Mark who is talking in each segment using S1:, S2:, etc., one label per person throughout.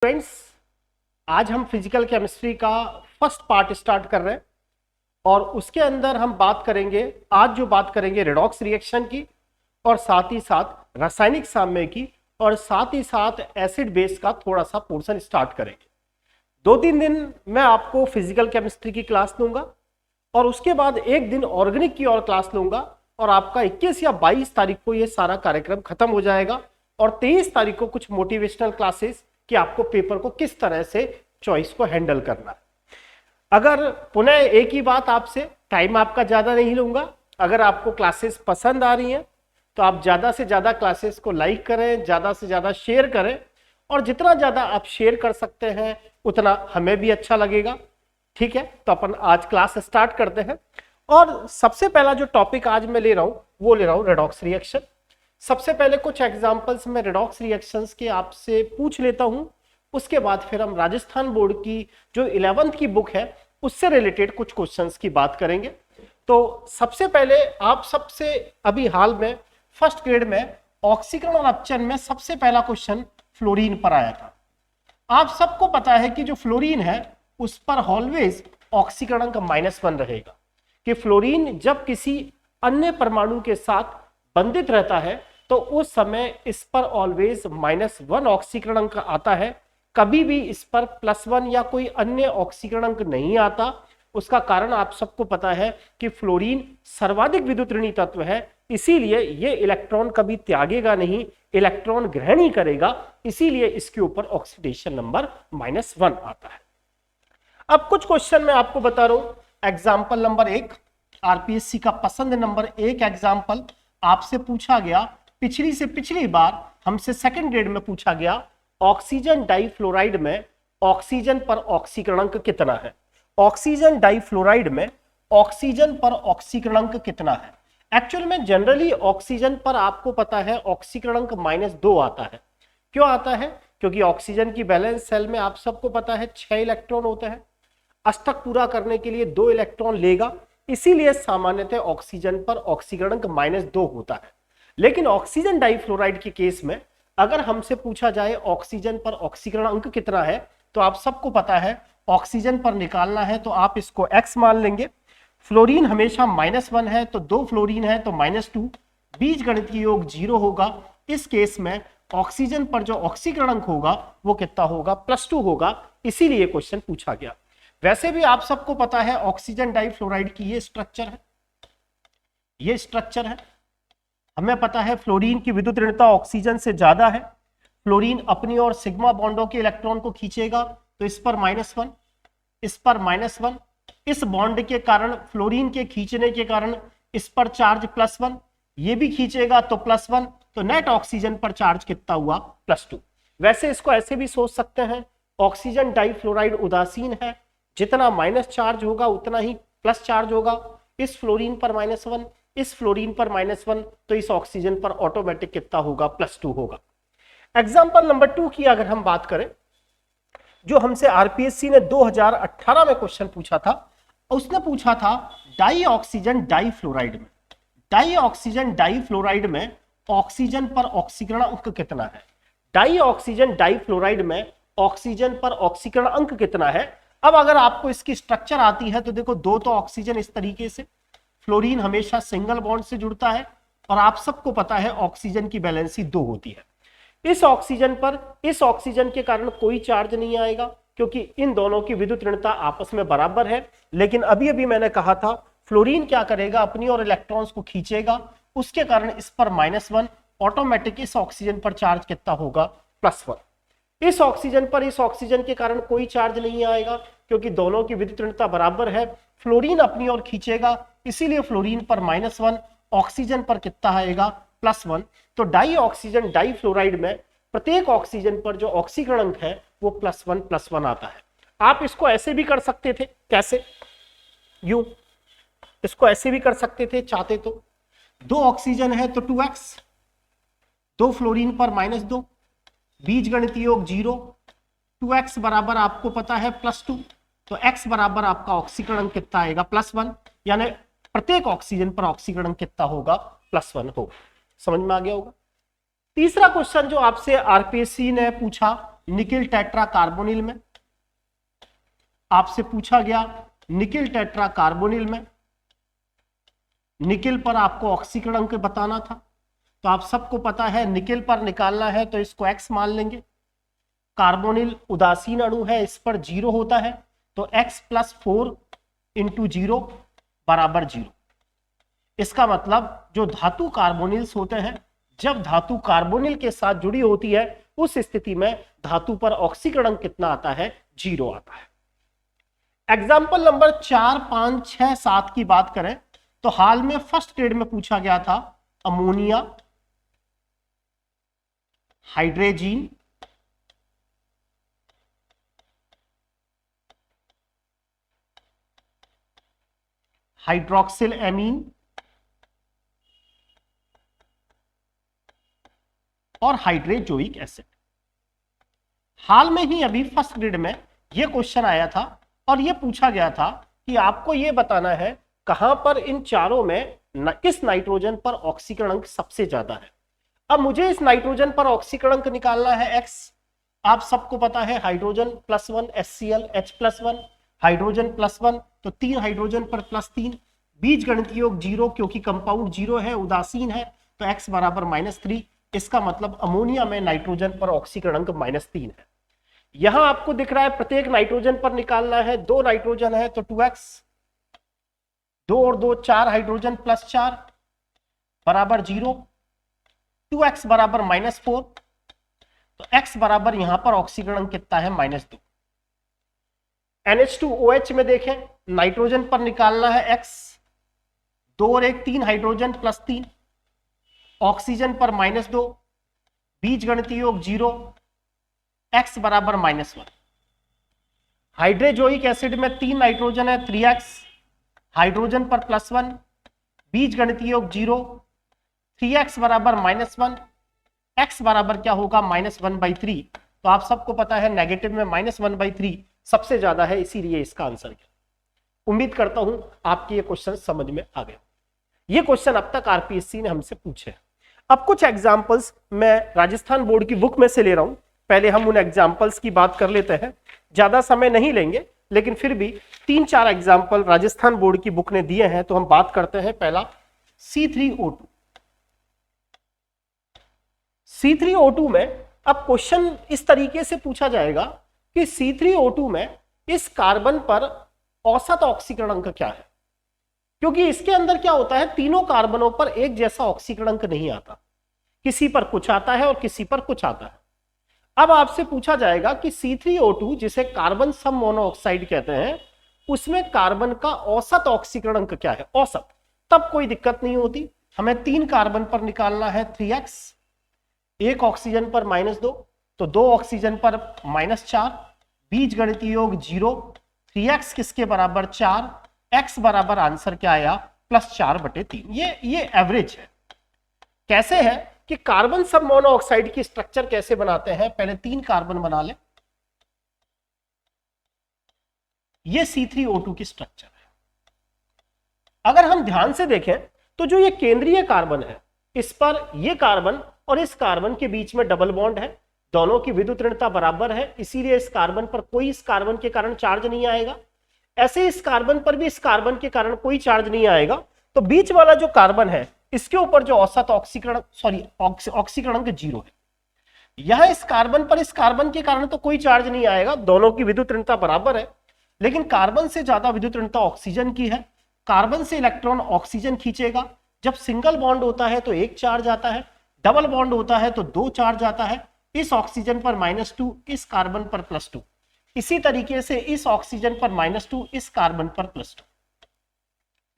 S1: Friends, आज हम physical chemistry का फर्स्ट पार्ट स्टार्ट कर रहे हैं और उसके अंदर हम बात करेंगे, आज जो बात करेंगे रेडॉक्स रिएक्शन की और साथ ही साथ रासायनिक साम्य की और साथ ही साथ एसिड बेस का थोड़ा सा पोर्शन स्टार्ट करेंगे। 2-3 दिन मैं आपको फिजिकल केमिस्ट्री की क्लास दूंगा और उसके बाद एक दिन ऑर्गेनिक की और क्लास लूंगा और आपका 21 या 22 तारीख को ये सारा कार्यक्रम खत्म हो जाएगा और 23 तारीख को कुछ मोटिवेशनल क्लासेस कि आपको पेपर को किस तरह से चॉइस को हैंडल करना है। अगर पुनः एक ही बात आपसे, टाइम आपका ज्यादा नहीं लूंगा। अगर आपको क्लासेस पसंद आ रही हैं तो आप ज्यादा से ज्यादा क्लासेस को लाइक करें, ज्यादा से ज्यादा शेयर करें और जितना ज्यादा आप शेयर कर सकते हैं उतना हमें भी अच्छा लगेगा। ठीक है, तो अपन आज क्लास स्टार्ट करते हैं और सबसे पहला जो टॉपिक आज मैं ले रहा हूं वो ले रहा हूं रेडॉक्स रिएक्शन। सबसे पहले कुछ एग्जांपल्स में रेडॉक्स रिएक्शंस के आपसे पूछ लेता हूं, उसके बाद फिर हम राजस्थान बोर्ड की जो 11th की बुक है उससे रिलेटेड कुछ क्वेश्चंस की बात करेंगे। तो सबसे पहले आप सबसे अभी हाल में फर्स्ट ग्रेड में ऑक्सीकरण और अपचयन में सबसे पहला क्वेश्चन फ्लोरीन पर आया था। आप सबको पता है कि जो फ्लोरीन है उस पर ऑलवेज ऑक्सीकरण का -1 रहेगा, कि फ्लोरीन जब किसी अन्य परमाणु के साथ बंधित रहता है तो उस समय इस पर ऑलवेज -1 ऑक्सीकरण अंक आता है, कभी भी इस पर +1 या कोई अन्य ऑक्सीकरण अंक नहीं आता। उसका कारण आप सबको पता है कि फ्लोरीन सर्वाधिक विद्युत ऋणी तत्व है, इसीलिए ये इलेक्ट्रॉन कभी त्यागेगा नहीं, इलेक्ट्रॉन ग्रहण ही करेगा, इसीलिए इसके ऊपर ऑक्सीडेशन नंबर -1 आता है। अब कुछ क्वेश्चन मैं आपको बता रहा हूं। एग्जाम्पल नंबर 1, आरपीएससी का पसंद नंबर 1 एग्जाम्पल आपसे पूछा गया, पिछली से पिछली बार हमसे सेकंड ग्रेड में पूछा गया, ऑक्सीजन डाइफ्लोराइड में ऑक्सीजन पर ऑक्सीकरणांक कितना है। ऑक्सीजन डाइफ्लोराइड में ऑक्सीजन पर ऑक्सीकरणांक कितना है। एक्चुअल में जनरली ऑक्सीजन पर आपको पता है ऑक्सीकरणांक -2 आता है। क्यों आता है? क्योंकि ऑक्सीजन की बैलेंस सेल में आप सबको पता है 6 इलेक्ट्रॉन होते हैं, अष्टक पूरा करने के लिए 2 इलेक्ट्रॉन लेगा, इसीलिए सामान्यतः ऑक्सीजन पर ऑक्सीकरणांक -2 होता है। लेकिन ऑक्सीजन डाइफ्लोराइड के केस में अगर हमसे पूछा जाए ऑक्सीजन पर ऑक्सीकरण अंक कितना है, तो आप सबको पता है ऑक्सीजन पर निकालना है तो आप इसको x मान लेंगे। फ्लोरीन हमेशा -1 है तो 2 फ्लोरीन है तो -2, बीज गणितीय योग 0 होगा। इस केस में ऑक्सीजन पर जो ऑक्सीकरण अंक होगा वो कितना होगा? +2 होगा, इसीलिए क्वेश्चन पूछा गया। वैसे भी आप सबको पता है ऑक्सीजन डाइफ्लोराइड की ये स्ट्रक्चर है, ये स्ट्रक्चर है। हमें पता है फ्लोरीन की विद्युत ऋणता ऑक्सीजन से ज्यादा है, फ्लोरीन अपनी और सिग्मा बॉन्डों के इलेक्ट्रॉन को खींचेगा तो इस पर -1, इस पर -1, इस बॉन्ड के कारण फ्लोरीन के खींचने के कारण इस पर चार्ज +1, ये भी खींचेगा तो +1, तो नेट ऑक्सीजन पर चार्ज कितना हुआ? +2। वैसे इसको ऐसे भी सोच सकते हैं, ऑक्सीजन डाइफ्लोराइड उदासीन है, जितना माइनस चार्ज होगा उतना ही प्लस चार्ज होगा। इस फ्लोरीन पर -1, इस फ्लोरीन पर -1, तो इस ऑक्सीजन पर ऑटोमेटिक कितना होगा? +2 होगा। एग्जाम्पल नंबर 2 की अगर हम बात करें, जो हमसे आरपीएससी ने 2018 में क्वेश्चन पूछा था, उसने पूछा था डाई ऑक्सीजन डाइफ्लोराइड में, डाई ऑक्सीजन डाइफ्लोराइड में ऑक्सीजन पर ऑक्सीकरण अंक कितना है। डाई ऑक्सीजन डाइफ्लोराइड में ऑक्सीजन पर ऑक्सीकरण अंक कितना है। अब अगर आपको इसकी स्ट्रक्चर आती है तो देखो, 2 तो ऑक्सीजन इस तरीके से, फ्लोरीन हमेशा सिंगल बॉन्ड से जुड़ता है और आप सबको पता है ऑक्सीजन की वैलेंसी 2 होती है। इस ऑक्सीजन पर इस ऑक्सीजन के कारण कोई चार्ज नहीं आएगा क्योंकि इन दोनों की विद्युत ऋणता आपस में बराबर है। लेकिन अभी अभी मैंने कहा था फ्लोरीन क्या करेगा? अपनी और इलेक्ट्रॉन्स को खींचेगा, उसके कारण इस पर -1, ऑटोमेटिक इस ऑक्सीजन पर चार्ज कितना होगा? +1। इस ऑक्सीजन पर इस ऑक्सीजन के कारण कोई चार्ज नहीं आएगा क्योंकि दोनों की विद्युत ऋणता बराबर है, फ्लोरीन अपनी ओर खींचेगा, इसीलिए फ्लोरीन पर -1, ऑक्सीजन पर कितना आएगा? +1। तो डाई ऑक्सीजन डाइफ्लोराइड में प्रत्येक ऑक्सीजन पर जो ऑक्सीकरण अंक है वो +1 आता है। आप इसको ऐसे भी कर सकते थे, कैसे? यूं इसको ऐसे भी कर सकते थे चाहते तो, 2 ऑक्सीजन है तो 2x, 2 फ्लोरीन पर -2, बीज गणितीय योग 0, 2x बराबर आपको पता है +2, तो x बराबर आपका ऑक्सीकरण अंक कितना आएगा? +1, यानी प्रत्येक ऑक्सीजन पर ऑक्सीकरण अंक कितना होगा? +1 होगा। समझ में आ गया होगा। तीसरा क्वेश्चन जो आपसे आरपीएससी ने पूछा निकिल टेट्रा कार्बोनिल में, आपसे पूछा गया निकिल टेट्रा कार्बोनिल में, निकिल पर आपको ऑक्सीकरण अंक बताना था। तो आप सबको पता है निकिल पर निकालना है तो इसको x मान लेंगे। कार्बोनिल उदासीन अणु है, इस पर 0 होता है, तो x + 4 × 0 बराबर 0। इसका मतलब जो धातु कार्बोनिल्स होते हैं, जब धातु कार्बोनिल के साथ जुड़ी होती है उस स्थिति में धातु पर ऑक्सीकरण अंक कितना आता है? 0 आता है। एग्जाम्पल नंबर 4, 5, 6, 7 की बात करें तो हाल में फर्स्ट ग्रेड में पूछा गया था अमोनिया, हाइड्रोजीन, हाइड्रोक्सिल एमीन और हाइड्रोजोइक एसिड। हाल में ही अभी फर्स्ट ग्रेड में यह क्वेश्चन आया था और यह पूछा गया था कि आपको यह बताना है कहां पर इन चारों में किस नाइट्रोजन पर ऑक्सीकरण अंक सबसे ज्यादा है। अब मुझे इस नाइट्रोजन पर ऑक्सीकरण अंक निकालना है x। आप सबको पता है हाइड्रोजन +1 HCl H+1, हाइड्रोजन +1 तो 3 हाइड्रोजन पर +3, बीज गणित योग 0 क्योंकि कंपाउंड 0 है, उदासीन है, तो x बराबर -3। इसका मतलब अमोनिया में नाइट्रोजन पर ऑक्सीकरण अंक -3 है। यहां आपको दिख रहा है प्रत्येक नाइट्रोजन पर निकालना है, 2 नाइट्रोजन है तो 2x, 2 और 2 4 हाइड्रोजन +4 बराबर 0, 2x बराबर -4, तो x बराबर यहां पर ऑक्सीकरण अंक कितना है? -2। NH2OH में देखें, नाइट्रोजन पर निकालना है x, 2 और 1 3 हाइड्रोजन +3, ऑक्सीजन पर -2, बीज गणितीय योग 0, x बराबर -1। हाइड्रोजोइक एसिड में 3 नाइट्रोजन है, 3x, हाइड्रोजन पर +1, बीज गणितीय योग 0, 3x बराबर -1, x बराबर क्या होगा? -1/3। तो आप सबको पता है नेगेटिव में -1/3 सबसे ज्यादा है, इसीलिए इसका आंसर क्या। उम्मीद करता हूं आपके ये क्वेश्चन समझ में आ गए। ये क्वेश्चन अब तक आरपीएससी ने हमसे पूछे। अब कुछ एग्जाम्पल्स मैं राजस्थान बोर्ड की बुक में से ले रहा हूं। पहले हम उन एग्जाम्पल्स की बात कर लेते हैं, ज्यादा समय नहीं लेंगे, लेकिन फिर भी 3-4 एग्जाम्पल राजस्थान बोर्ड की बुक ने दिए हैं, तो हम बात करते हैं। पहला C3O2। C3O2 में अब क्वेश्चन इस तरीके से पूछा जाएगा कि C3O2 में इस कार्बन पर औसत ऑक्सीकरण अंक क्या है, क्योंकि इसके अंदर क्या होता है, तीनों कार्बनों पर एक जैसा ऑक्सीकरण अंक नहीं आता, किसी पर कुछ आता है और किसी पर कुछ आता है। अब आपसे पूछा जाएगा कि C3O2 जिसे कार्बन सम मोनोऑक्साइड कहते हैं, उसमें कार्बन का औसत ऑक्सीकरण अंक क्या है? औसत, तब कोई दिक्कत नहीं होती। हमें 3 कार्बन पर निकालना है 3x, 1 ऑक्सीजन पर -2 तो 2 ऑक्सीजन पर -4, बीज गणितीय योग 0, 3x किसके बराबर? 4, x बराबर आंसर क्या आया? +4/3। ये एवरेज है। कैसे है कि कार्बन सब मोनोऑक्साइड की स्ट्रक्चर कैसे बनाते हैं? पहले 3 कार्बन बना ले, ये C3O2 की स्ट्रक्चर है। अगर हम ध्यान से देखें तो जो ये केंद्रीय कार्बन है, इस पर ये कार्बन और इस कार्बन के बीच में डबल बॉन्ड है, दोनों की विद्युत ऋणता बराबर है, इसीलिए इस कार्बन पर कोई इस कार्बन के कारण चार्ज नहीं आएगा। ऐसे इस कार्बन पर भी इस कार्बन के कारण कोई चार्ज नहीं आएगा। तो बीच वाला जो कार्बन है, इसके ऊपर जो औसत ऑक्सीकरण अंक 0 है। यहां इस कार्बन पर इस कार्बन के कारण तो कोई चार्ज नहीं आएगा, दोनों की विद्युत ऋणता बराबर है, लेकिन कार्बन से ज्यादा विद्युत ऋणता ऑक्सीजन की है। कार्बन से इलेक्ट्रॉन ऑक्सीजन खींचेगा। जब सिंगल बॉन्ड होता है तो 1 चार्ज आता है, डबल बॉन्ड होता है तो 2 चार्ज आता है। इस ऑक्सीजन पर -2, इस कार्बन पर +2, इसी तरीके से इस ऑक्सीजन पर -2, इस कार्बन पर +2।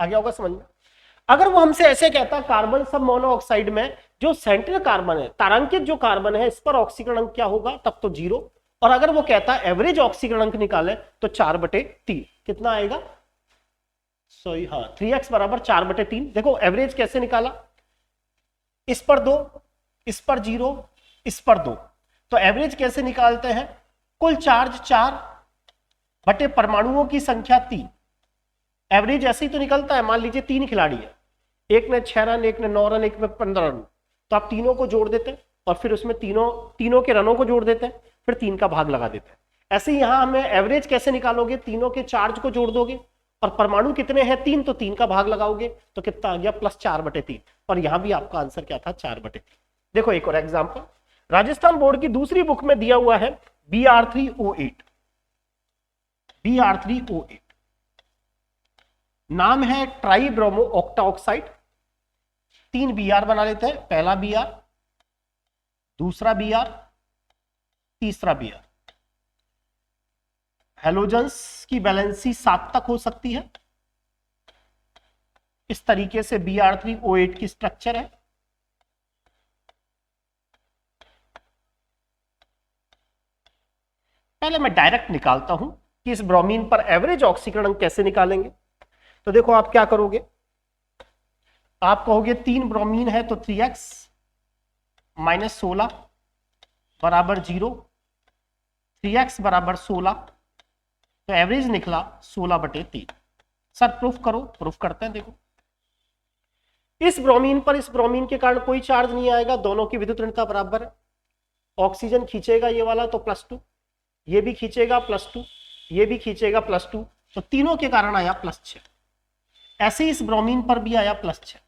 S1: आ गया होगा समझ में? अगर वो हमसे ऐसे कहता कार्बन सब मोनोऑक्साइड में जो सेंट्रल कार्बन है, तारांकित जो कार्बन है, इस पर ऑक्सीकरण अंक क्या होगा? तब तो 0। और अगर वो कहता एवरेज ऑक्सीकरण अंक निकाले तो 4/3 कितना आएगा? सॉरी, हाँ, 3x बराबर 4/3। देखो एवरेज कैसे निकाला, इस पर 2, इस पर 0, इस पर 2, तो एवरेज कैसे निकालते हैं? कुल चार्ज 4 बटे परमाणुओं की संख्या 3। एवरेज ऐसे ही तो निकलता है। मान लीजिए 3 खिलाड़ी है, एक ने 6 रन, एक ने 9 रन, एक में 15 रन, तो आप तीनों को जोड़ देते हैं और फिर उसमें तीनों के रनों को जोड़ देते हैं, फिर 3 का भाग लगा देते हैं। ऐसे ही यहां हमें एवरेज कैसे निकालोगे, तीनों के चार्ज को जोड़ दोगे और परमाणु कितने हैं 3, तो 3 का भाग लगाओगे तो कितना आ गया +4/3। और यहां भी आपका आंसर क्या था 4/3। देखो एक और एग्जांपल राजस्थान बोर्ड की दूसरी बुक में दिया हुआ है Br3O8। Br3O8 नाम है ट्राइब्रोमो ऑक्टा ऑक्साइड। 3 Br बना लेते हैं, पहला Br, दूसरा Br, तीसरा Br। हेलोजेंस की वैलेंसी 7 तक हो सकती है। इस तरीके से Br3O8 की स्ट्रक्चर है। पहले मैं डायरेक्ट निकालता हूं कि इस ब्रोमीन पर एवरेज ऑक्सीकरण कैसे निकालेंगे। तो देखो आप क्या करोगे, आप कहोगे 3 ब्रोमीन है तो 3x - 16 बराबर 0, 3x बराबर 16, तो एवरेज निकला 16/3। सर प्रूफ करो, प्रूफ करते हैं। देखो इस ब्रोमीन पर इस ब्रोमीन के कारण कोई चार्ज नहीं आएगा, दोनों की विद्युत ऋणता बराबर है। ऑक्सीजन खींचेगा ये वाला तो +2, ये भी खींचेगा +2, ये भी खींचेगा +2, तो तीनों के कारण आया +6। ऐसे ही इस ब्रोमीन पर भी आया +6।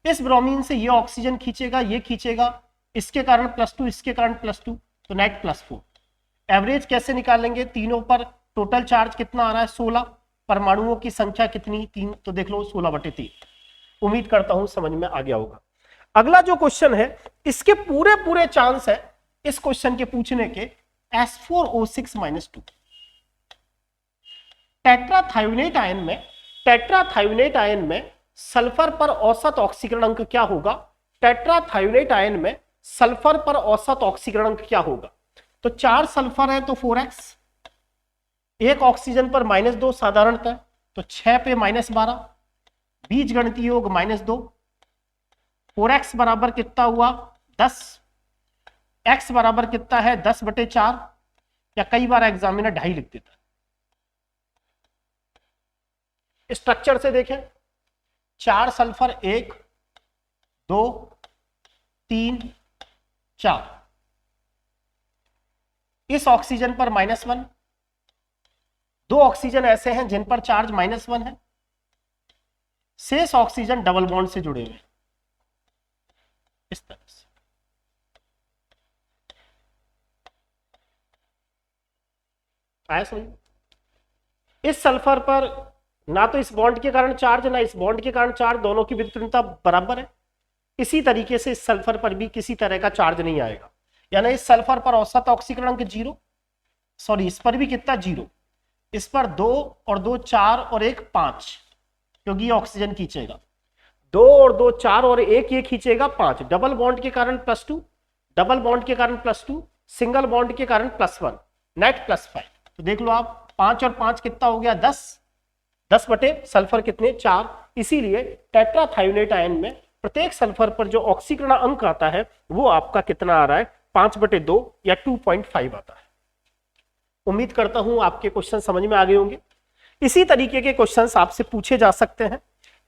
S1: इस ब्रोमीन से ये ऑक्सीजन खींचेगा, ये खींचेगा, इसके कारण +2, इसके कारण +2, तो नेट +4। एवरेज कैसे निकालेंगे, तीनों पर टोटल चार्ज कितना आ रहा है 16, परमाणुओं की संख्या कितनी 3, तो देख लो 16/3। उम्मीद करता हूं समझ में आ गया होगा। अगला जो क्वेश्चन है इसके पूरे पूरे चांस है इस क्वेश्चन के पूछने के S4O6-2। टेट्राथायोनेट आयन में सल्फर पर औसत ऑक्सीकरण अंक क्या होगा। टेट्राथायोनेट आयन में सल्फर पर औसत ऑक्सीकरण अंक क्या होगा। तो 4 सल्फर है तो 4x, 1 ऑक्सीजन पर -2 साधारणतः, तो 6 पे -12, बीज गणितीय योग -2, 4x बराबर कितना हुआ 10, x बराबर कितना है 10/4, या कई बार एग्जामिनर 2.5 लिख देता है। स्ट्रक्चर से देखें, 4 सल्फर 1 2 3 4, इस ऑक्सीजन पर -1, 2 ऑक्सीजन ऐसे हैं जिन पर चार्ज -1 है, शेष ऑक्सीजन डबल बॉन्ड से जुड़े हुए हैं इस तरह से। आया समझ। इस सल्फर पर ना तो इस बॉन्ड के कारण चार्ज ना इस बॉन्ड के कारण चार्ज, दोनों की विद्युत ऋणता बराबर है। इसी तरीके से इस सल्फर पर भी किसी तरह का चार्ज नहीं आएगा, यानी इस सल्फर पर औसत ऑक्सीकरण अंक 0, सॉरी इस पर भी कितना 0, इस पर 2 और 2 4 और 1 5, क्योंकि ये ऑक्सीजन खींचेगा, 2 और 2 4 और 1 ये खींचेगा 5, डबल बॉन्ड के कारण +2, डबल बॉन्ड के कारण +2, सिंगल बॉन्ड के कारण +1, नेट +5। तो देख लो आप 5 और 5 कितना हो गया 10, 10 बटे सल्फर कितने 4। इसीलिए टेट्राथायोनेट आयन में प्रत्येक सल्फर पर जो ऑक्सीकरण अंक आता है वो आपका कितना आ रहा है 5/2 या 2.5 आता है। उम्मीद करता हूं आपके क्वेश्चन समझ में आ गए होंगे। इसी तरीके के क्वेश्चंस आपसे पूछे जा सकते हैं।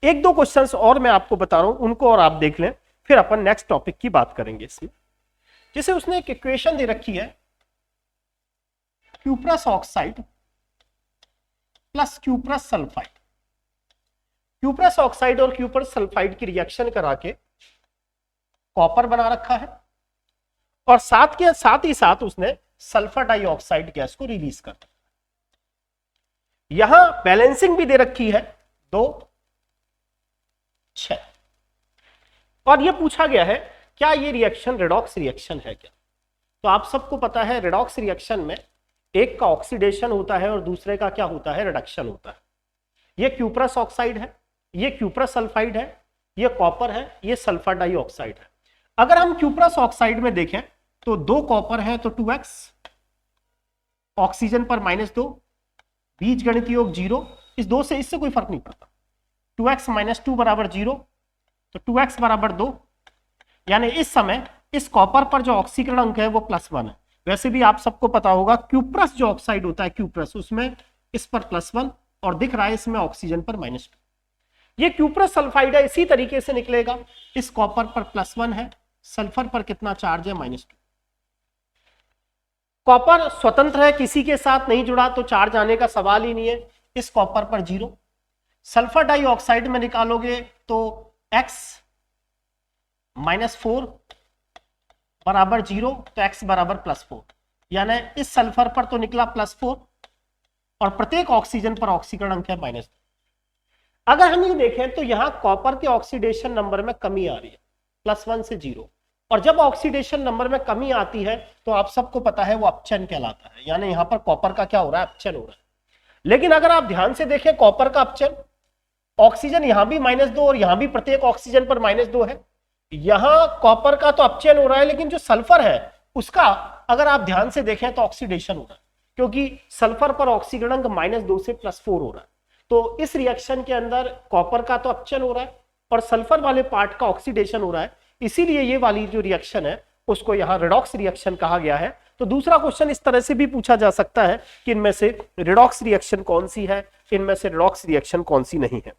S1: 1-2 क्वेश्चंस और मैं आपको बता रहा हूं, उनको और आप देख लें, फिर अपन नेक्स्ट टॉपिक की बात करेंगे। इसमें जैसे उसने एक इक्वेशन दे रखी है, cuprous oxide plus cuprous sulphide. Cuprous oxide और क्यूप्रस सल्फाइड की रिएक्शन करा के कॉपर बना रखा है, और साथ ही साथ उसने सल्फर डाइऑक्साइड गैस को रिलीज कर। यहां बैलेंसिंग भी दे रखी है 2 6, और यह पूछा गया है क्या ये रिएक्शन रेडॉक्स रिएक्शन है क्या। तो आप सबको पता है रेडॉक्स रिएक्शन में एक का ऑक्सीडेशन होता है और दूसरे का क्या होता है रिडक्शन होता है। ये क्यूप्रस ऑक्साइड है, ये क्यूप्रस सल्फाइड है, ये कॉपर है, ये सल्फर डाइऑक्साइड है। अगर हम क्यूप्रस ऑक्साइड में देखें तो 2 कॉपर है तो 2x, ऑक्सीजन पर -2, बीज गणितीय योग 0, इस 2 से इससे कोई फर्क नहीं पड़ता। 2x - 2 बराबर 0, तो 2x बराबर 2, यानी इस समय इस कॉपर पर जो ऑक्सीकरण अंक है वो +1 है। वैसे भी आप सबको पता होगा क्यूप्रस जो ऑक्साइड होता है क्यूप्रस, उसमें इस पर +1 और दिख रहा है इसमें ऑक्सीजन पर -2। ये क्यूप्रस सल्फाइड है, इसी तरीके से निकलेगा। इस कॉपर पर +1 है, सल्फर पर कितना चार्ज है -2। कॉपर स्वतंत्र है, किसी के साथ नहीं जुड़ा तो चार्ज आने का सवाल ही नहीं है, इस कॉपर पर 0। सल्फर डाइऑक्साइड में निकालोगे तो x -4 बराबर 0, तो x बराबर +4, यानी इस सल्फर पर तो निकला +4 और प्रत्येक ऑक्सीजन पर ऑक्सीकरण अंक है -2। अगर हम ये देखें तो यहां कॉपर के ऑक्सीडेशन नंबर में कमी आ रही है, +1 से 0, और जब ऑक्सीडेशन नंबर में कमी आती है तो आप सबको पता है वो अपचयन कहलाता है, यानी यहां पर कॉपर का क्या हो रहा है, अपचयन हो रहा है। लेकिन अगर आप ध्यान से देखें कॉपर का अपचयन, ऑक्सीजन यहां भी -2 और यहां भी प्रत्येक ऑक्सीजन पर -2 है, यहां कॉपर का तो अपचयन हो रहा है, लेकिन जो सल्फर है उसका अगर आप ध्यान से देखें तो ऑक्सीडेशन हो रहा है, क्योंकि सल्फर पर ऑक्सीकरण अंक -2 से +4 हो रहा है। तो इस रिएक्शन के अंदर कॉपर का तो अपचयन हो रहा है और सल्फर वाले पार्ट का ऑक्सीडेशन हो रहा है, इसीलिए ये वाली जो रिएक्शन है उसको यहां रेडॉक्स रिएक्शन कहा गया है। तो दूसरा क्वेश्चन इस तरह से भी पूछा जा सकता है कि इनमें से रेडॉक्स रिएक्शन कौन सी है, इनमें से रेडॉक्स रिएक्शन कौन सी नहीं है।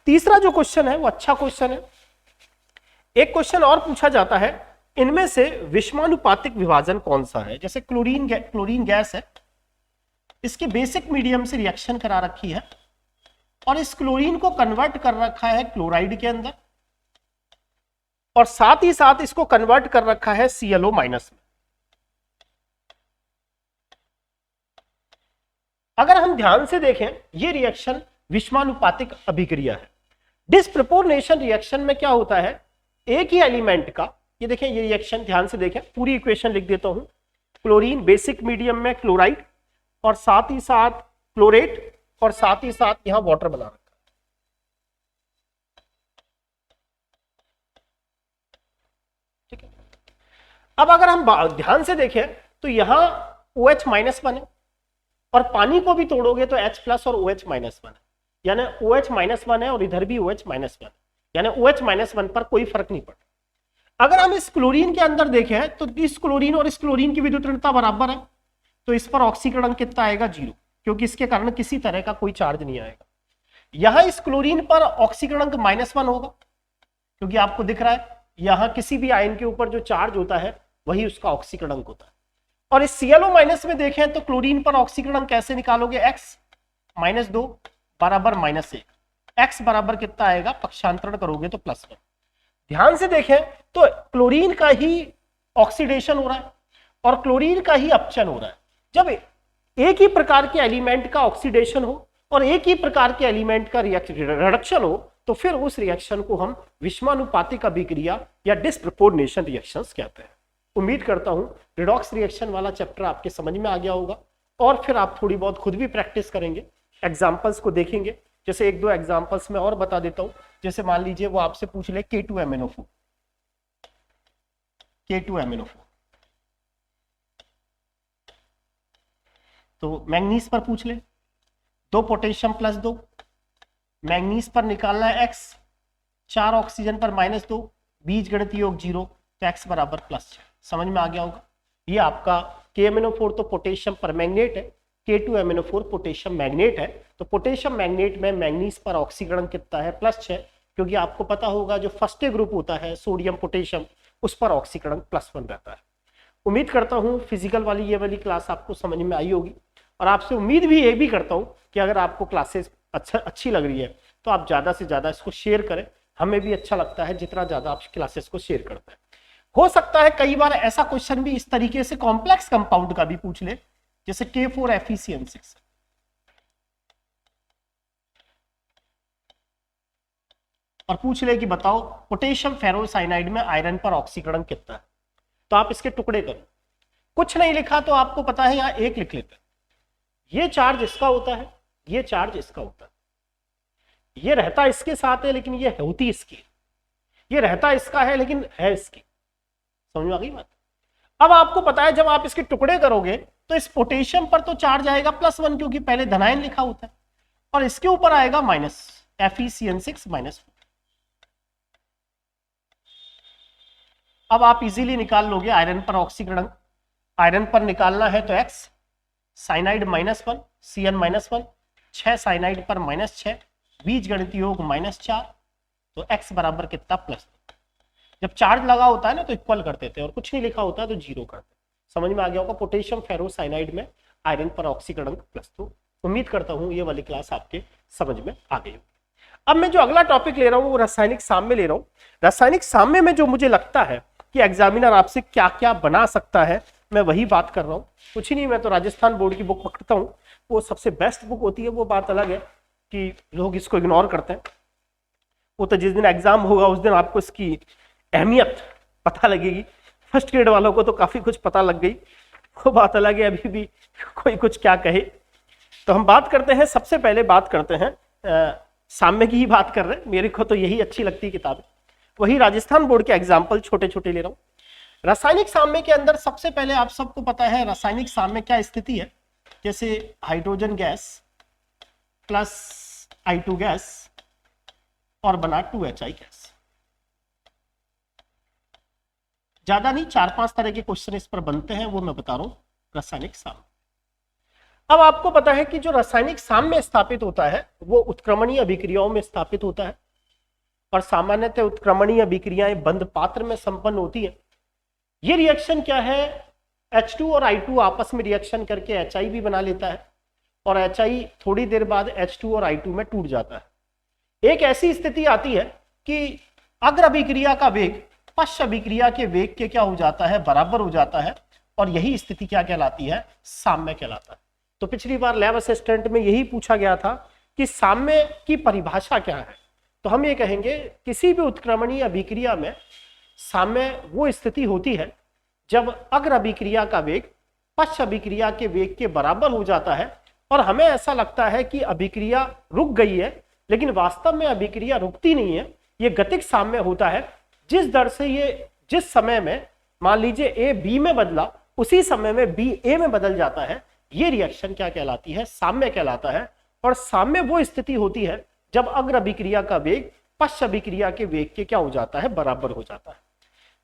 S1: तीसरा जो क्वेश्चन है वो अच्छा क्वेश्चन है। एक क्वेश्चन और पूछा जाता है, इनमें से विषमानुपातिक विभाजन कौन सा है। जैसे क्लोरीन गैस है, इसके बेसिक मीडियम से रिएक्शन करा रखी है और इस क्लोरीन को कन्वर्ट कर रखा है क्लोराइड के अंदर, और साथ ही साथ इसको कन्वर्ट कर रखा है ClO- में। अगर हम ध्यान से देखें ये रिएक्शन विषमानुपातिक अभिक्रिया है। डिस्प्रपोर्शनेशन रिएक्शन में क्या होता है, एक ही एलिमेंट का, ये देखें ये रिएक्शन ध्यान से देखें, पूरी इक्वेशन लिख देता हूं, क्लोरीन बेसिक मीडियम में क्लोराइड और साथ ही साथ क्लोरेट और साथ ही साथ यहां वाटर बना रखा है, ठीक है। अब अगर हम ध्यान से देखें तो यहां OH- है और पानी को भी तोड़ोगे तो H+ और OH- है, यानी OH- है और इधर भी OH- है, यानी OH- पर कोई फर्क नहीं पड़ता। अगर हम इस क्लोरीन के अंदर देखें तो इस क्लोरीन और इस क्लोरीन की विद्युत ऋणता बराबर है, तो इस पर ऑक्सीकरण कितना आएगा, 0, क्योंकि इसके कारण किसी तरह का कोई चार्ज नहीं आएगा। यहां इस क्लोरीन पर ऑक्सीकरण -1 होगा, क्योंकि आपको दिख रहा है यहां किसी भी आयन के ऊपर जो चार्ज होता है वही उसका ऑक्सीकरण होता है। और इस ClO- में देखें तो क्लोरीन पर ऑक्सीकरण कैसे निकालोगे, x -2 बराबर -1, x बराबर कितना आएगा, पक्षांतरण करोगे तो +1। ध्यान से देखें तो क्लोरीन का ही ऑक्सीडेशन हो रहा है और क्लोरीन का ही अपचयन हो रहा है। जब एक ही प्रकार के एलिमेंट का ऑक्सीडेशन हो और एक ही प्रकार के एलिमेंट का रिडक्शन हो तो फिर उस रिएक्शन को हम विषमानुपातिक अभिक्रिया या डिस्प्रपोर्शनेशन रिएक्शंस कहते हैं। उम्मीद करता हूं रिडॉक्स रिएक्शन वाला चैप्टर आपके समझ में आ गया होगा और फिर आप थोड़ी बहुत खुद भी प्रैक्टिस करेंगे, एग्जाम्पल्स को देखेंगे। जैसे 1-2 एग्जाम्पल्स में और बता देता हूं, जैसे मान लीजिए वो आपसे पूछ ले K2MnO4, तो मैंगनीज पर पूछ ले, 2 पोटेशियम +2, मैंगनीज पर निकालना है x, 4 ऑक्सीजन पर -2, बीज गणित योग 0, तो x बराबर +6। समझ में आ गया होगा। ये आपका KMnO4 तो पोटेशियम पर मैग्नेट है, K2MnO4 पोटेशियम मैग्नेट है, तो पोटेशियम मैग्नेट में मैंगनीज पर ऑक्सीकरण कितना है, +6, क्योंकि आपको पता होगा जो फर्स्ट ग्रुप होता है सोडियम पोटेशियम उस पर ऑक्सीकरण +1 रहता है। उम्मीद करता हूँ फिजिकल वाली ये वाली क्लास आपको समझ में आई होगी और आपसे उम्मीद भी ये भी करता हूँ कि अगर आपको क्लासेस अच्छी लग रही है तो आप ज़्यादा से ज़्यादा इसको शेयर करें। हमें भी अच्छा लगता है जितना ज़्यादा आप क्लासेस को शेयर करते हैं। हो सकता है कई बार ऐसा क्वेश्चन भी इस तरीके से कॉम्प्लेक्स कंपाउंड का भी पूछ ले, जैसे K4FeCN6, और पूछ ले कि बताओ पोटेशियम फेरोसाइनाइड में आयरन पर ऑक्सीकरण कितना है, तो आप इसके टुकड़े करो। कुछ नहीं लिखा तो आपको पता है यहां 1 लिख लेते हैं। ये चार्ज इसका होता है, ये चार्ज इसका होता है, ये रहता इसके साथ है लेकिन ये होती इसकी, ये रहता इसका है लेकिन है इसकी। समझ में आ गई बात। अब आपको पता है जब आप इसके टुकड़े करोगे तो इस पोटेशियम पर तो चार्ज आएगा +1 क्योंकि पहले धनायन लिखा होता है, और इसके ऊपर आएगा -FeCN6-4। अब आप इजीली निकाल लोगे आयरन पर ऑक्सीकरण। आयरन पर निकालना है तो x, साइनाइड -1, CN-1, 6 साइनाइड पर -6, बीज गणित योग -4, तो x बराबर कितना, +2। जब चार्ज लगा होता है ना तो इक्वल कर देते हैं और कुछ नहीं लिखा होता है तो 0 करते हैं। समझ में आ गया होगा। पोटेशियम फेरोसाइनाइड में आयरन पर ऑक्सीकरण प्लस। तो उम्मीद करता हूं ये वाली क्लास आपके समझ में आ गई होगी। अब मैं जो अगला टॉपिक ले रहा हूं वो रासायनिक साम्य ले रहा हूं। रासायनिक साम्य में जो मुझे लगता है कि एग्जामिनर आपसे क्या क्या बना सकता है, मैं वही बात कर रहा हूं। कुछ ही नहीं, मैं तो राजस्थान बोर्ड की बुक पकड़ता हूं, वो सबसे बेस्ट बुक होती है। वो बात अलग है कि लोग इसको इग्नोर करते हैं। वो तो जिस दिन एग्जाम होगा उस दिन आपको इसकी अहमियत पता लगेगी। फर्स्ट ग्रेड वालों को तो काफी कुछ पता लग गई, वो बात अलग है, अभी भी कोई कुछ क्या कहे। तो हम बात करते हैं, सबसे पहले बात करते हैं साम्य की ही बात कर रहे हैं। मेरे को तो यही अच्छी लगती है किताबें, वही राजस्थान बोर्ड के एग्जाम्पल छोटे छोटे ले रहा हूं। रासायनिक साम्य के अंदर सबसे पहले आप सबको पता है रासायनिक साम्य क्या स्थिति है। जैसे hydrogen gas plus I2 gas और बना 2HI गैस। ज्यादा नहीं, 4-5 तरह के क्वेश्चन इस पर बनते हैं, वो मैं बता रहा हूं रासायनिक साम्य। अब आपको पता है कि जो रासायनिक साम्य स्थापित होता है वो उत्क्रमणीय अभिक्रियाओं में स्थापित होता है, और सामान्यतः उत्क्रमणीय अभिक्रियाएं बंद पात्र में संपन्न होती है। ये रिएक्शन क्या है, H2 और I2 आपस में रिएक्शन करके HI भी बना लेता है, और HI थोड़ी देर बाद H2 और I2 में टूट जाता है। एक ऐसी स्थिति आती है कि अग्र अभिक्रिया का वेग पश्च अभिक्रिया के वेग के क्या हो जाता है, बराबर हो जाता है, और यही स्थिति क्या कहलाती है, साम्य कहलाता है। तो पिछली बार लैब असिस्टेंट में यही पूछा गया था कि साम्य की परिभाषा क्या है। तो हम ये कहेंगे किसी भी उत्क्रमणीय अभिक्रिया में साम्य वो स्थिति होती है जब अग्र अभिक्रिया का वेग पश्च अभिक्रिया के वेग के बराबर हो जाता है, और हमें ऐसा लगता है कि अभिक्रिया रुक गई है, लेकिन वास्तव में अभिक्रिया रुकती नहीं है। ये गतिक साम्य होता है। जिस दर से ये जिस समय में मान लीजिए ए बी में बदला, उसी समय में बी ए में बदल जाता है। ये रिएक्शन क्या कहलाती है, साम्य कहलाता है। और साम्य वो स्थिति होती है जब अग्र अभिक्रिया का वेग पश्च अभिक्रिया के वेग के क्या हो जाता है, बराबर हो जाता है।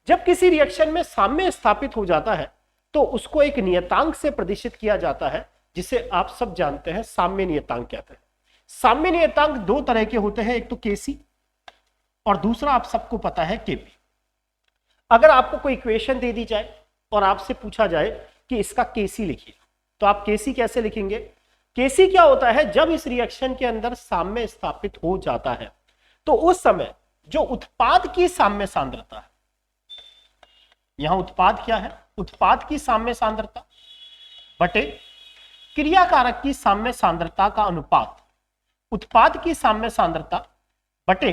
S1: जब किसी रिएक्शन में साम्य स्थापित हो जाता है तो उसको एक नियतांक से प्रदर्शित किया जाता है, जिसे आप सब जानते हैं साम्य नियतांक कहते हैं। साम्य नियतांक दो तरह के होते हैं, एक तो केसी और दूसरा आप सबको पता है केपी। अगर आपको कोई इक्वेशन दे दी जाए और आपसे पूछा जाए कि इसका केसी लिखिए, तो आप केसी कैसे लिखेंगे। केसी क्या होता है, जब इस रिएक्शन के अंदर साम्य स्थापित हो जाता है तो उस समय जो उत्पाद की साम्य सांद्रता है, यहां उत्पाद क्या है, उत्पाद की साम्य सांद्रता बटे क्रियाकारक की साम्य सांद्रता का अनुपात, उत्पाद की साम्य सांद्रता बटे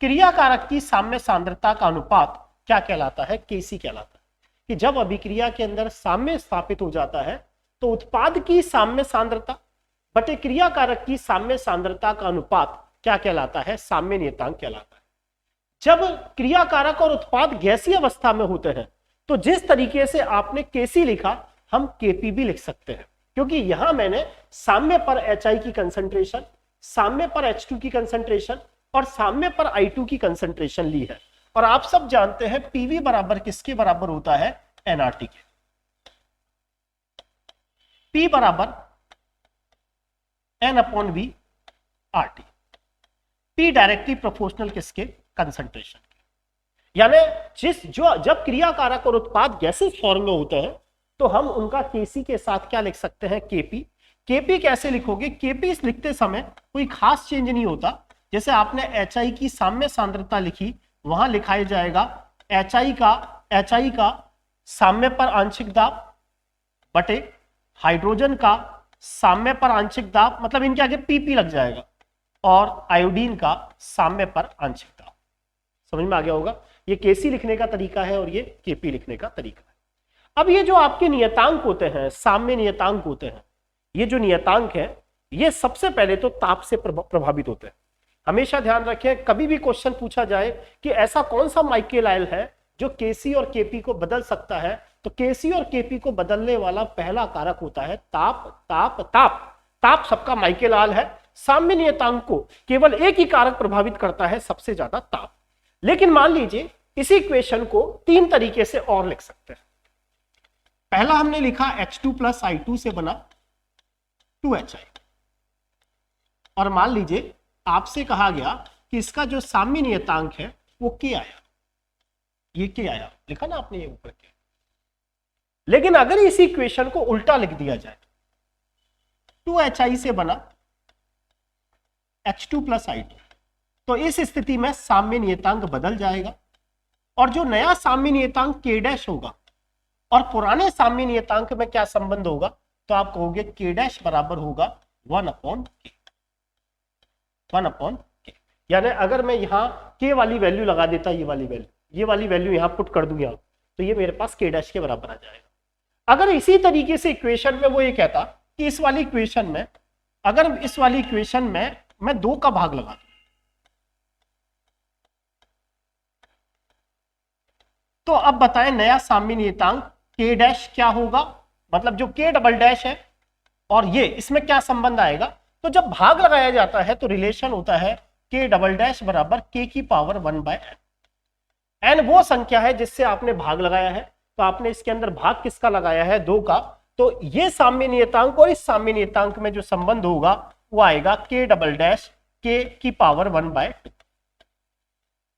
S1: क्रियाकारक की साम्य सांद्रता का अनुपात क्या कहलाता है, केसी कहलाता है। कि जब अभिक्रिया के अंदर साम्य स्थापित हो जाता है तो उत्पाद की साम्य सांद्रता बटे क्रियाकारक की साम्य सांद्रता का अनुपात क्या कहलाता है, साम्य नियतांक कहलाता है। जब क्रियाकारक और उत्पाद गैसीय अवस्था में होते हैं तो जिस तरीके से आपने केसी लिखा, हम केपी भी लिख सकते हैं, क्योंकि यहां मैंने साम्य पर HI की कंसंट्रेशन, साम्य पर H2 की कंसंट्रेशन और साम्य पर I2 की कंसंट्रेशन ली है। और आप सब जानते हैं PV बराबर किसके बराबर होता है, nRT के। P बराबर N/V RT। P directly proportional किसके, कंसंट्रेशन के। यानी जब क्रियाकारक और उत्पाद गैसेस फॉर्म में होते हैं तो हम उनका केसी के साथ क्या लिख सकते हैं, केपी। केपी कैसे लिखोगे, केपी लिखते समय कोई खास चेंज नहीं होता। जैसे आपने HI की साम्य सांद्रता लिखी, वहां लिखाया जाएगा HI का साम्य पर आंशिक दाब बटे हाइड्रोजन का साम्य पर आंशिक दाब, मतलब इनके आगे PP लग जाएगा, और आयोडीन का साम्य पर आंशिक दाब। समझ में आ गया होगा। ये केसी लिखने का तरीका है और ये केपी लिखने का तरीका है। अब ये जो आपके नियतांक होते हैं, साम्य नियतांक होते हैं, ये जो नियतांक है ये सबसे पहले तो ताप से प्रभावित होते हैं। हमेशा ध्यान रखें, कभी भी क्वेश्चन पूछा जाए कि ऐसा कौन सा माइकल आयल है जो केसी और केपी को बदल सकता है, तो केसी और केपी को बदलने वाला पहला कारक होता है ताप। ताप ताप ताप सबका माइकल आयल है। साम्य नियतांक को केवल एक ही कारक प्रभावित करता है, सबसे ज्यादा ताप। लेकिन मान लीजिए इसी इक्वेशन को तीन तरीके से और लिख सकते हैं। पहला हमने लिखा H2 + I2 से बना 2HI, और मान लीजिए आपसे कहा गया कि इसका जो साम्य नियतांक है वो K आया, ये K आया, लिखा ना आपने ये ऊपर के। लेकिन अगर इसी इक्वेशन को उल्टा लिख दिया जाए, 2HI से बना H2 + I2, तो इस स्थिति में साम्य नियतांक बदल जाएगा और जो नया साम्य नियतांक K' होगा और पुराने साम्य नियतांक में क्या संबंध होगा, तो आप कहोगे K' बराबर होगा 1/K। यानी अगर मैं यहां K वाली वैल्यू लगा देता, ये वाली वैल्यू यहां पुट कर दूं यहां, तो ये मेरे पास K' के बराबर आ जाएगा। अगर इसी तरीके से इक्वेशन में वो ये कहता कि इस वाली इक्वेशन में, अगर इस वाली इक्वेशन में मैं 2 का भाग लगा दूं, तो अब बताएं नया साम्य नियतांक K' क्या होगा, मतलब जो K" है और ये इसमें क्या संबंध आएगा। तो जब भाग लगाया जाता है तो रिलेशन होता है K" बराबर K की पावर 1/n। n वो संख्या है जिससे आपने भाग लगाया है, तो आपने इसके अंदर भाग किसका लगाया है, 2 का, तो ये साम्य नियतांक और इस साम्य नियतांक में जो संबंध होगा वो आएगा K" K की पावर 1/2।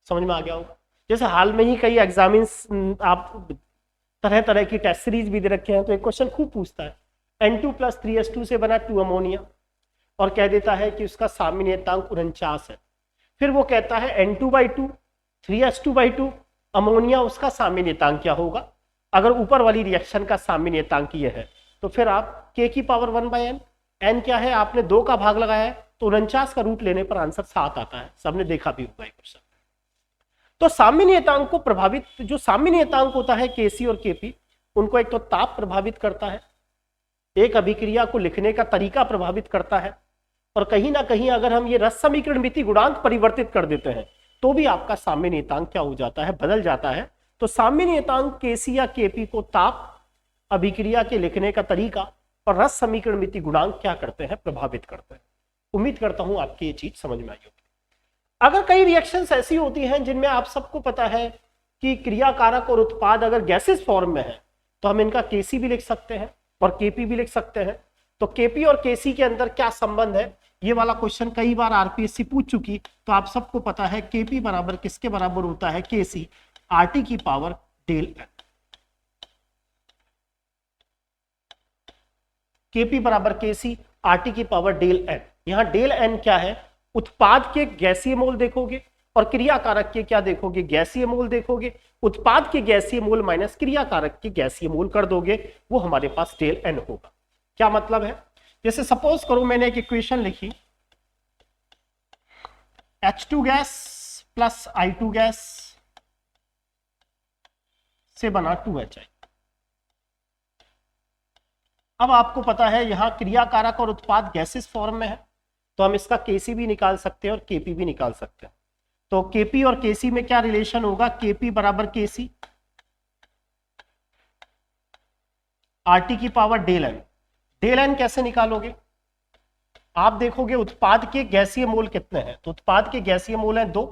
S1: समझ में आ गया होगा। जैसे हाल में ही कई एग्जामिन्स आप तरह तरह की टेस्ट सीरीज भी दे रखे हैं, तो एक क्वेश्चन खूब पूछता है N2 + 3S2 से बना 2 अमोनिया और कह देता है कि उसका साम्य नियतांक 49 है। फिर वो कहता है N2/2 3S2/2 अमोनिया, उसका साम्य नियतांक क्या होगा। अगर ऊपर वाली रिएक्शन का साम्य नियतांक ये है तो फिर आप K की पावर 1/n, n क्या है, आपने 2 का भाग लगाया है, तो 49 का रूट लेने पर आंसर 7 आता है। सबने देखा भी होगा एक क्वेश्चन। तो साम्य नियतांक को प्रभावित, जो साम्य नियतांक होता है Kc और Kp, उनको एक तो ताप प्रभावित करता है, एक अभिक्रिया को लिखने का तरीका प्रभावित करता है, और कहीं ना कहीं अगर हम ये रस समीकरण मिति गुणांक परिवर्तित कर देते हैं तो भी आपका साम्य नियतांक क्या हो जाता है, बदल जाता है। तो साम्य नियतांक Kc या Kp को ताप, अभिक्रिया के लिखने का तरीका और रस समीकरण मिति गुणांक क्या करते हैं, प्रभावित करते हैं। उम्मीद करता हूं आपकी ये चीज समझ में आई होगी। अगर कई रिएक्शंस ऐसी होती हैं जिनमें आप सबको पता है कि क्रियाकारक और उत्पाद अगर गैसेस फॉर्म में है, तो हम इनका Kc भी लिख सकते हैं और Kp भी लिख सकते हैं। तो Kp और Kc के अंदर क्या संबंध है, ये वाला क्वेश्चन कई बार आरपीएससी पूछ चुकी, तो आप सबको पता है Kp बराबर किसके बराबर होता है, Kc RT की पावर डेल n। Kp बराबर Kc RT की पावर डेल n। यहां डेल n क्या है, उत्पाद के गैसीय मोल देखोगे और क्रियाकारक के क्या देखोगे, गैसीय मोल देखोगे। उत्पाद के गैसीय मोल माइनस क्रियाकारक के गैसीय मोल कर दोगे, वो हमारे पास डेल n होगा। क्या मतलब है, जैसे सपोज करो मैंने एक इक्वेशन लिखी, H2 gas plus I2 gas से बना 2HI। अब आपको पता है यहां क्रियाकारक और उत्पाद गैसेस फॉर्म में है, तो हम इसका Kc भी निकाल सकते हैं और Kp भी निकाल सकते हैं। तो Kp और Kc में क्या रिलेशन होगा, Kp बराबर Kc RT की power del n। Del n कैसे निकालोगे, आप देखोगे उत्पाद के गैसीय मोल कितने हैं, तो उत्पाद के गैसीय मोल हैं 2,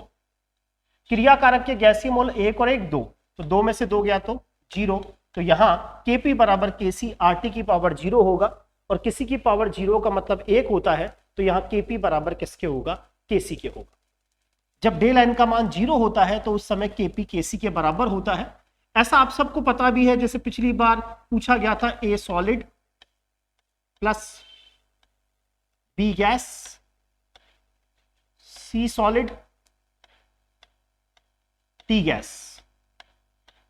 S1: क्रियाकारक के गैसीय मोल 1 और 1 2, तो 2 में से 2 गया तो 0। तो यहां Kp बराबर Kc RT की पावर 0 होगा, और किसी की पावर 0 का मतलब 1 होता है, तो यहां Kp बराबर किसके होगा, Kc के होगा। जब डेल n का मान 0 होता है तो उस समय Kp Kc के बराबर होता है। ऐसा आप सबको पता भी है, जैसे पिछली बार पूछा गया था A solid plus B gas C solid T gas,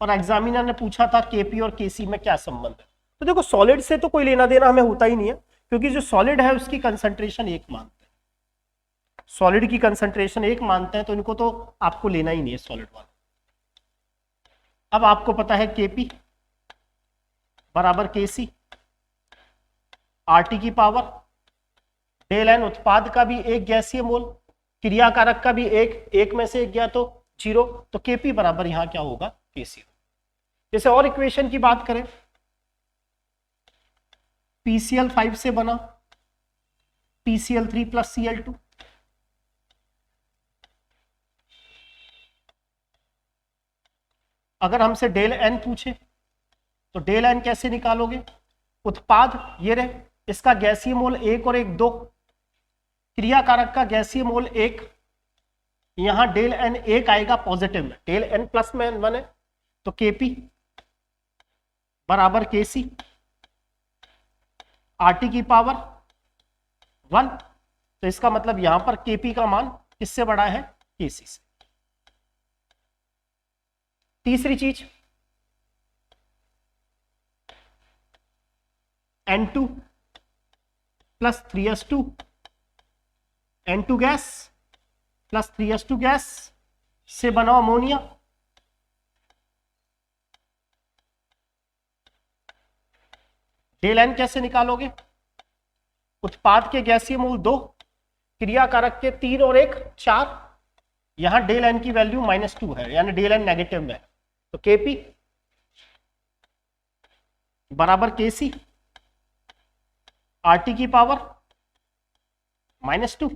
S1: और एग्जामिनर ने पूछा था Kp और Kc में क्या संबंध है। तो देखो सॉलिड से तो कोई लेना देना हमें होता ही नहीं है, क्योंकि जो सॉलिड है उसकी कंसंट्रेशन 1 मानते हैं, सॉलिड की कंसंट्रेशन 1 मानते हैं, तो इनको तो आपको लेना ही नहीं है सॉलिड वाला। अब आपको पता है Kp बराबर Kc RT की पावर डेल n, उत्पाद का भी 1 गैसीय मोल, क्रियाकारक का भी 1 में से 1 गया तो 0, तो Kp बराबर यहां क्या होगा, Kc। जैसे और इक्वेशन की बात करें, PCl5 से बना PCl3 प्लस Cl2, अगर हमसे डेल n पूछे तो डेल n कैसे निकालोगे, उत्पाद ये रहे, इसका गैसीय मोल 1 और 1 2, क्रियाकारक का गैसीय मोल 1, यहां डेल n 1 आएगा पॉजिटिव में, डेल n प्लस में 1 है, तो Kp बराबर Kc, RT की पावर 1। तो इसका मतलब यहां पर Kp का मान किससे बड़ा है? Kc से। तीसरी चीज N2 plus 3s2, N2 gas plus 3s2 gas से बना अमोनिया। डेल एन कैसे निकालोगे? उत्पाद के गैसीय मूल 2, क्रियाकारक के 3 और 1 4। यहां डेल एन की वैल्यू -2 है, यानी डेल एन नेगेटिव में है। तो Kp बराबर Kc, RT की पावर -2।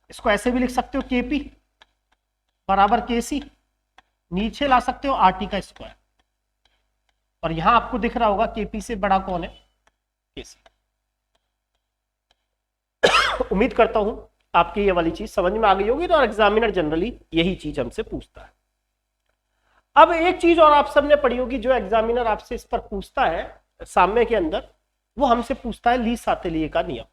S1: इसको ऐसे भी लिख सकते हो, Kp बराबर Kc, नीचे ला सकते हो RT का स्क्वायर। और यहां आपको दिख रहा होगा Kp से बड़ा कौन है? Kc। उम्मीद करता हूं आपकी ये वाली चीज समझ में आ गई होगी। तो एग्जामिनर जनरली यही चीज हमसे पूछता है। अब एक चीज और आप सबने पढ़ी होगी, जो एग्जामिनर आपसे इस पर पूछता है साम्य के अंदर, वो हमसे पूछता है ली-सातेलिए का नियम।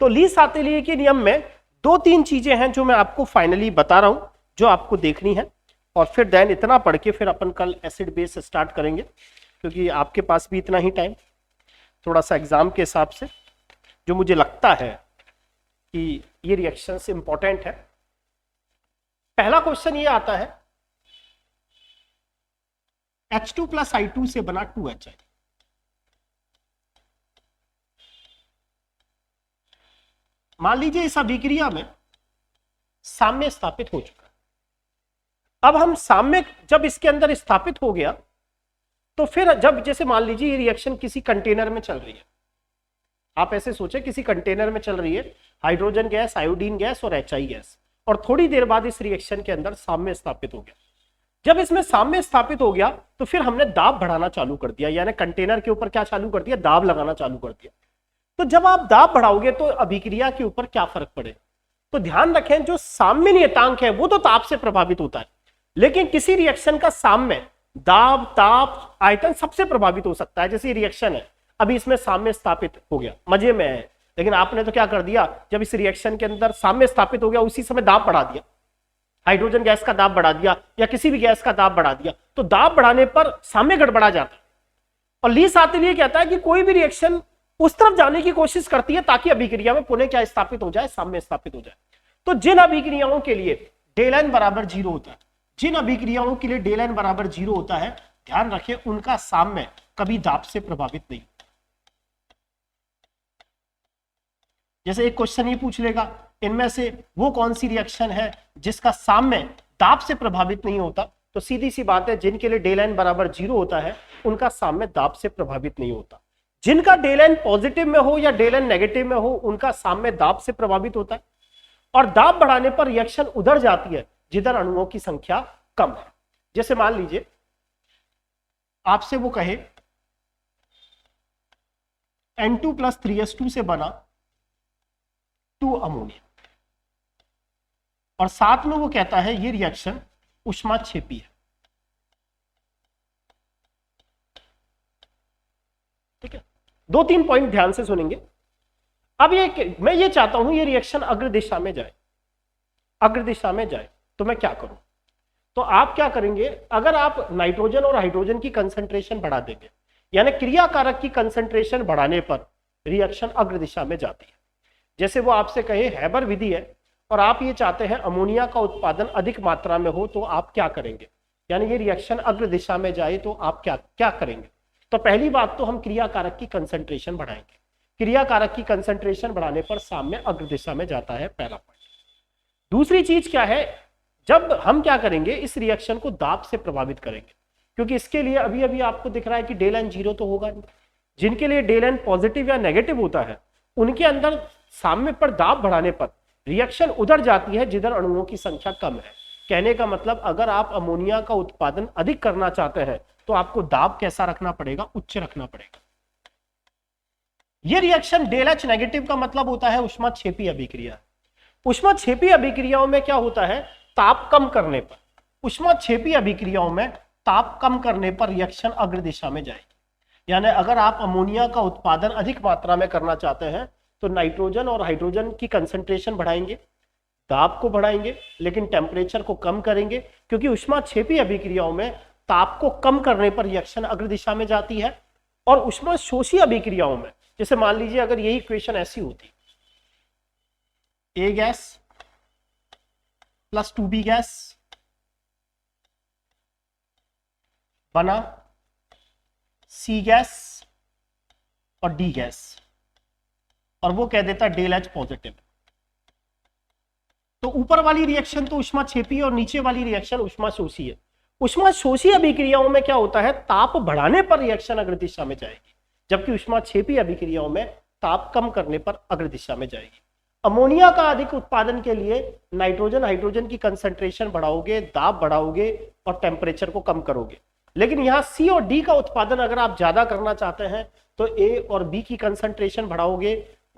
S1: तो ली-सातेलिए के नियम में 2-3 चीजें हैं जो मैं आपको फाइनली बता रहा हूं, जो आपको देखनी है। और फिर देन इतना पढ़ के फिर अपन कल एसिड बेस स्टार्ट करेंगे, क्योंकि आपके पास भी इतना ही टाइम, थोड़ा सा एग्जाम के हिसाब से जो मुझे लगता है कि ये रिएक्शंस इंपॉर्टेंट है। पहला क्वेश्चन ये आता है, H2 प्लस I2 से बना 2HI। मान लीजिए इस अभिक्रिया में साम्य स्थापित हो चुका है। अब हम साम्य जब इसके अंदर स्थापित हो गया, तो फिर जब जैसे मान लीजिए ये रिएक्शन किसी कंटेनर में चल रही है, आप ऐसे सोचे किसी कंटेनर में चल रही है, हाइड्रोजन गैस, आयोडीन गैस और HI गैस, और थोड़ी देर बाद इस रिएक्शन के अंदर साम्य स्थापित हो गया। जब इसमें साम्य स्थापित हो गया तो फिर हमने दाब बढ़ाना चालू कर दिया, यानी कंटेनर के ऊपर क्या चालू कर दिया? दाब लगाना चालू कर दिया। तो जब आप दाब बढ़ाओगे तो अभिक्रिया के ऊपर क्या फर्क पड़े? तो ध्यान रखें, जो साम्य नियतांक है वो तो ताप से प्रभावित होता है, लेकिन किसी रिएक्शन का साम्य दाब, ताप, आयतन सबसे प्रभावित हो सकता है। जैसे रिएक्शन है, अभी इसमें साम्य स्थापित हो गया, मजे में है, लेकिन आपने तो क्या कर दिया, जब इस रिएक्शन के अंदर साम्य स्थापित हो गया उसी समय दाब बढ़ा दिया, हाइड्रोजन गैस का दाब बढ़ा दिया या किसी भी गैस का दाब बढ़ा दिया। तो दाब बढ़ाने पर साम्य गड़बड़ा जाता है। और ली-सातेलिए कहता है कि कोई भी रिएक्शन उस तरफ जाने की कोशिश करती है ताकि अभिक्रिया में पुनः क्या स्थापित हो जाए? साम्य स्थापित हो जाए। तो जिन अभिक्रियाओं के लिए डेल एन बराबर 0 होता है, जिन अभिक्रियाओं के लिए डेल एन बराबर 0 होता है, ध्यान रखें उनका साम्य कभी दाब से प्रभावित नहीं। जैसे एक क्वेश्चन ये पूछ लेगा, इनमें से वो कौन सी रिएक्शन है जिसका साम्य दाब से प्रभावित नहीं होता? तो सीधी सी बात है, जिनके लिए डेल एन बराबर 0 होता है उनका साम्य दाब से प्रभावित नहीं होता। जिनका डेल एन पॉजिटिव में हो या डेल एन नेगेटिव में हो, उनका साम्य दाब से प्रभावित होता है। और दाब बढ़ाने पर रिएक्शन उधर जाती है जिधर अणुओं की संख्या कम है। जैसे मान लीजिए आपसे वो कहे N2 प्लस 3s2 से बना 2 अमोनिया, और साथ में वो कहता है ये रिएक्शन ऊष्माक्षेपी है। ठीक है, 2-3 पॉइंट ध्यान से सुनेंगे। अब ये मैं ये चाहता हूं ये रिएक्शन अग्र दिशा में जाए, अग्र दिशा में जाए, तो मैं क्या करूं? तो आप क्या करेंगे, अगर आप नाइट्रोजन और हाइड्रोजन की कंसंट्रेशन बढ़ा देंगे, यानी क्रियाकारक की कंसंट्रेशन बढ़ाने पर रिएक्शन अग्र दिशा में जाती है। जैसे वो आपसे कहे हैबर विधि है और आप ये चाहते हैं अमोनिया का उत्पादन अधिक मात्रा में हो, तो आप क्या करेंगे? यानी ये रिएक्शन अग्र दिशा में जाए तो आप क्या क्या करेंगे? तो पहली बात तो हम क्रियाकारक की कंसंट्रेशन बढ़ाएंगे। क्रियाकारक की कंसंट्रेशन बढ़ाने पर साम्य अग्र दिशा में जाता है, पहला पॉइंट। दूसरी चीज क्या है, जब हम क्या करेंगे, इस रिएक्शन को दाब से प्रभावित करेंगे, क्योंकि इसके लिए अभी अभी आपको दिख रहा है कि डेल एन 0 तो होगा नहीं। जिनके लिए डेल एन पॉजिटिव या नेगेटिव होता है, उनके अंदर साम्य पर दाब बढ़ाने पर रिएक्शन उधर जाती है जिधर अणुओं की संख्या कम है। कहने का मतलब, अगर आप अमोनिया का उत्पादन अधिक करना चाहते हैं तो आपको दाब कैसा रखना पड़ेगा? उच्च रखना पड़ेगा। यह रिएक्शन डेल एच नेगेटिव का मतलब होता है ऊष्माक्षेपी अभिक्रिया। ऊष्माक्षेपी अभिक्रियाओं में क्या होता है, ताप कम करने पर ऊष्माक्षेपी अभिक्रियाओं में ताप कम करने पर रिएक्शन अग्र दिशा में जाएगी। यानी अगर आप अमोनिया का उत्पादन अधिक मात्रा में करना चाहते हैं तो नाइट्रोजन और हाइड्रोजन की कंसंट्रेशन बढ़ाएंगे, ताप को बढ़ाएंगे, लेकिन टेम्परेचर को कम करेंगे, क्योंकि ऊष्माक्षेपी अभिक्रियाओं में ताप को कम करने पर रिएक्शन अग्र दिशा में जाती है। और ऊष्माशोषी अभिक्रियाओं में, जैसे मान लीजिए अगर यही इक्वेशन ऐसी होती, ए गैस प्लस 2b गैस बना सी गैस और डी गैस, और वो कह देता डेल एच पॉजिटिव, तो ऊपर वाली रिएक्शन तो ऊष्माक्षेपी और नीचे वाली रिएक्शन ऊष्माशोषी है। ऊष्माशोषी अभिक्रियाओं में क्या होता है, ताप बढ़ाने पर रिएक्शन अग्र दिशा में जाएगी, जबकि ऊष्माक्षेपी अभिक्रियाओं में ताप कम करने पर अग्र दिशा में जाएगी। अमोनिया का अधिक उत्पादन के लिए नाइट्रोजन हाइड्रोजन की कंसंट्रेशन बढ़ाओगे, दाब बढ़ाओगे और टेम्परेचर को कम करोगे। लेकिन यहाँ सी और डी का उत्पादन अगर आप ज्यादा करना चाहते हैं तो ए और बी की कंसंट्रेशन बढ़ाओगे,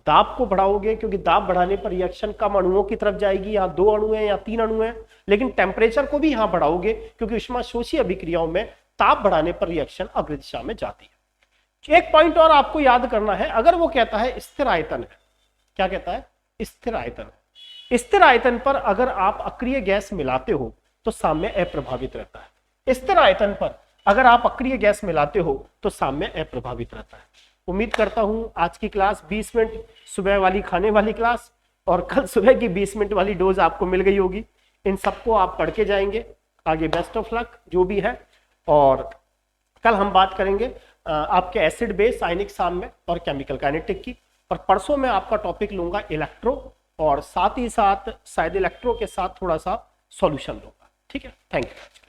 S1: दाब को बढ़ाओगे, क्योंकि दाब बढ़ाने पर रिएक्शन कम अणुओं की तरफ जाएगी, यहाँ 2 अणु हैं या 3 अणु हैं। लेकिन टेम्परेचर को भी यहाँ बढ़ाओगे, क्योंकि ऊष्माशोषी अभिक्रियाओं में ताप बढ़ाने पर रिएक्शन अग्र दिशा में जाती है। एक पॉइंट और आपको याद करना है, अगर वो कहता है स्थिर आयतन है, क्या कहता है, स्थिर आयतन है, स्थिर आयतन पर अगर आप अक्रिय गैस मिलाते हो तो साम्य अप्रभावित रहता है। स्थिर आयतन पर अगर आप अक्रिय गैस मिलाते हो तो साम्य अप्रभावित रहता है। उम्मीद करता हूं आज की क्लास 20 मिनट सुबह वाली खाने वाली क्लास और कल सुबह की 20 मिनट वाली डोज आपको मिल गई होगी। इन सबको आप पढ़ के जाएंगे, आगे बेस्ट ऑफ लक जो भी है। और कल हम बात करेंगे आपके एसिड बेस आयनिक साम्य और केमिकल काइनेटिक की, और परसों में आपका टॉपिक लूंगा इलेक्ट्रो, और साथ ही साथ शायद इलेक्ट्रो के साथ थोड़ा सा सॉल्यूशन लूंगा। ठीक है, थैंक यू।